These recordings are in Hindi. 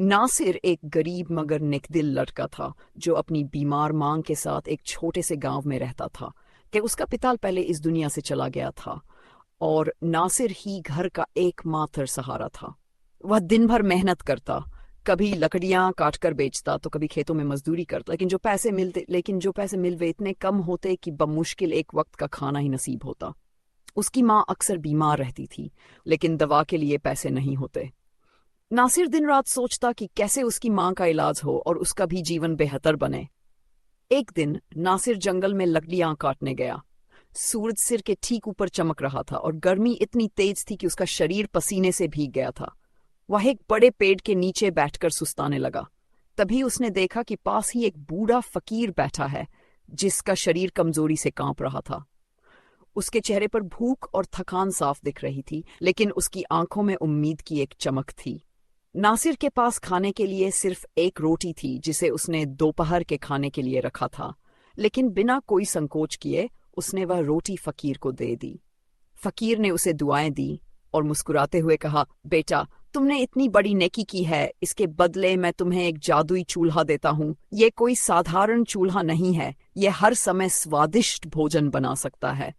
नासिर एक गरीब मगर नेकदिल लड़का था जो अपनी बीमार मां के साथ एक छोटे से गांव में रहता था कि उसका पिता पहले इस दुनिया से चला गया था और नासिर ही घर का एकमात्र सहारा था। वह दिन भर मेहनत करता, कभी लकड़ियां काटकर बेचता तो कभी खेतों में मजदूरी करता, लेकिन जो पैसे मिल वे इतने कम होते कि बमुश्किल एक वक्त का खाना ही नसीब होता। उसकी मां अक्सर बीमार रहती थी, लेकिन दवा के लिए पैसे नहीं होते। नासिर दिन रात सोचता कि कैसे उसकी मां का इलाज हो और उसका भी जीवन बेहतर बने। एक दिन नासिर जंगल में लकड़ियां काटने गया। सूरज सिर के ठीक ऊपर चमक रहा था और गर्मी इतनी तेज थी कि उसका शरीर पसीने से भीग गया था। वह एक बड़े पेड़ के नीचे बैठकर सुस्ताने लगा। तभी उसने देखा कि पास ही एक बूढ़ा फकीर बैठा है जिसका शरीर कमजोरी से कांप रहा था। उसके चेहरे पर भूख और थकान साफ दिख रही थी, लेकिन उसकी आंखों में उम्मीद की एक चमक थी। नासिर के पास खाने के लिए सिर्फ एक रोटी थी जिसे उसने दोपहर के खाने के लिए रखा था, लेकिन बिना कोई संकोच किए उसने वह रोटी फकीर को दे दी। फकीर ने उसे दुआएं दी और मुस्कुराते हुए कहा, बेटा, तुमने इतनी बड़ी नेकी की है, इसके बदले मैं तुम्हें एक जादुई चूल्हा देता हूँ। ये कोई साधारण चूल्हा नहीं है, ये हर समय स्वादिष्ट भोजन बना सकता है।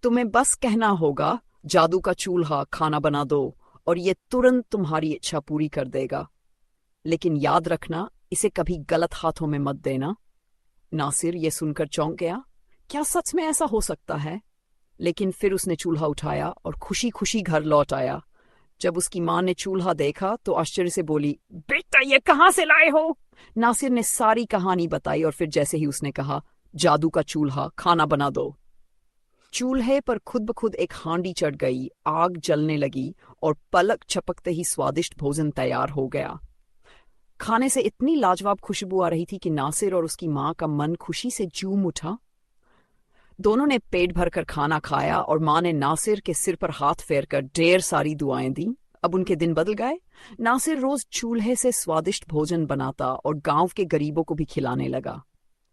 तुम्हें बस कहना होगा, जादू का चूल्हा खाना बना दो, और ये तुरंत तुम्हारी इच्छा पूरी कर देगा। लेकिन याद रखना, इसे कभी गलत हाथों में मत देना। नासिर ये सुनकर चौंक गया। क्या सच में ऐसा हो सकता है? लेकिन फिर उसने चूल्हा उठाया और खुशी खुशी घर लौट आया। जब उसकी मां ने चूल्हा देखा तो आश्चर्य से बोली, बेटा, ये कहाँ से लाए हो? नासिर ने सारी कहानी बताई और फिर जैसे ही उसने कहा, जादू का चूल्हा खाना बना दो, चूल्हे पर खुद ब खुद एक हांडी चढ़ गई, आग जलने लगी और पलक झपकते ही स्वादिष्ट भोजन तैयार हो गया। खाने से इतनी लाजवाब खुशबू आ रही थी कि नासिर और उसकी मां का मन खुशी से झूम उठा। दोनों ने पेट भरकर खाना खाया और मां ने नासिर के सिर पर हाथ फेरकर ढेर सारी दुआएं दी। अब उनके दिन बदल गए। नासिर रोज चूल्हे से स्वादिष्ट भोजन बनाता और गांव के गरीबों को भी खिलाने लगा।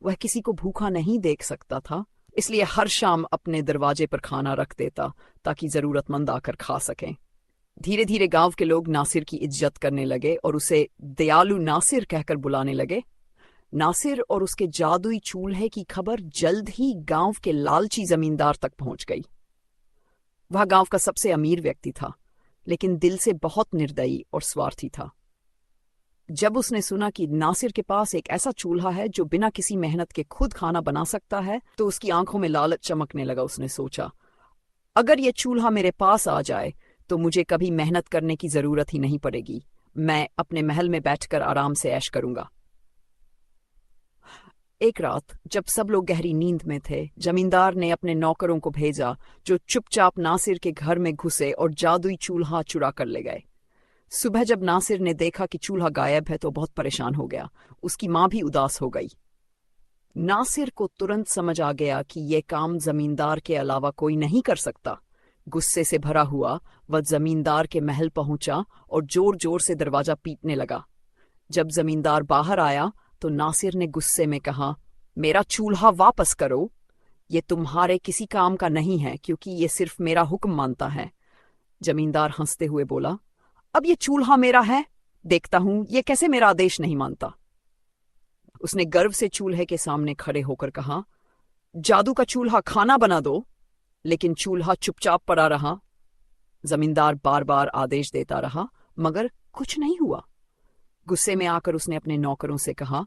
वह किसी को भूखा नहीं देख सकता था, इसलिए हर शाम अपने दरवाजे पर खाना रख देता ताकि जरूरतमंद आकर खा सकें। धीरे धीरे गांव के लोग नासिर की इज्जत करने लगे और उसे दयालु नासिर कहकर बुलाने लगे। नासिर और उसके जादुई चूल्हे की खबर जल्द ही गांव के लालची जमींदार तक पहुंच गई। वह गांव का सबसे अमीर व्यक्ति था, लेकिन दिल से बहुत निर्दयी और स्वार्थी था। जब उसने सुना कि नासिर के पास एक ऐसा चूल्हा है जो बिना किसी मेहनत के खुद खाना बना सकता है, तो उसकी आंखों में लालच चमकने लगा। उसने सोचा, अगर यह चूल्हा मेरे पास आ जाए तो मुझे कभी मेहनत करने की जरूरत ही नहीं पड़ेगी। मैं अपने महल में बैठकर आराम से ऐश करूंगा। एक रात जब सब लोग गहरी नींद में थे, जमींदार ने अपने नौकरों को भेजा जो चुपचाप नासिर के घर में घुसे और जादुई चूल्हा चुरा कर ले गए। सुबह जब नासिर ने देखा कि चूल्हा गायब है तो बहुत परेशान हो गया। उसकी मां भी उदास हो गई। नासिर को तुरंत समझ आ गया कि यह काम जमींदार के अलावा कोई नहीं कर सकता। गुस्से से भरा हुआ वह जमींदार के महल पहुंचा और जोर जोर से दरवाजा पीटने लगा। जब जमींदार बाहर आया तो नासिर ने गुस्से में कहा, मेरा चूल्हा वापस करो। ये तुम्हारे किसी काम का नहीं है, क्योंकि ये सिर्फ मेरा हुक्म मानता है। जमींदार हंसते हुए बोला, अब ये चूल्हा मेरा है, देखता हूं ये कैसे मेरा आदेश नहीं मानता। उसने गर्व से चूल्हे के सामने खड़े होकर कहा, जादू का चूल्हा खाना बना दो। लेकिन चूल्हा चुपचाप पड़ा रहा। जमींदार बार बार आदेश देता रहा, मगर कुछ नहीं हुआ। गुस्से में आकर उसने अपने नौकरों से कहा,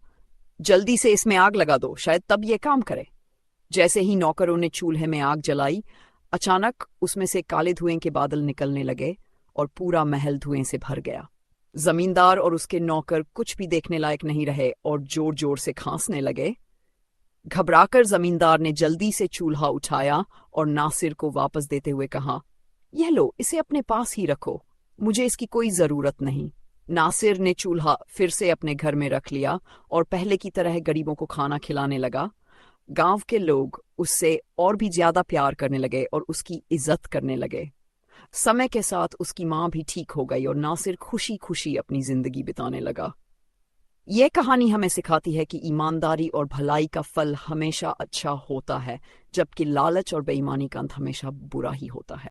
जल्दी से इसमें आग लगा दो, शायद तब ये काम करे। जैसे ही नौकरों ने चूल्हे में आग जलाई, अचानक उसमें से काले धुएं के बादल निकलने लगे और पूरा महल धुएं से भर गया। जमींदार और उसके नौकर कुछ भी देखने लायक नहीं रहे और जोर जोर से खांसने लगे। घबराकर जमींदार ने जल्दी से चूल्हा उठाया और नासिर को वापस देते हुए कहा, यह लो, इसे अपने पास ही रखो, मुझे इसकी कोई जरूरत नहीं। नासिर ने चूल्हा फिर से अपने घर में रख लिया और पहले की तरह गरीबों को खाना खिलाने लगा। गांव के लोग उससे और भी ज्यादा प्यार करने लगे और उसकी इज्जत करने लगे। समय के साथ उसकी मां भी ठीक हो गई और नासिर खुशी खुशी अपनी जिंदगी बिताने लगा। यह कहानी हमें सिखाती है कि ईमानदारी और भलाई का फल हमेशा अच्छा होता है, जबकि लालच और बेईमानी का अंत हमेशा बुरा ही होता है।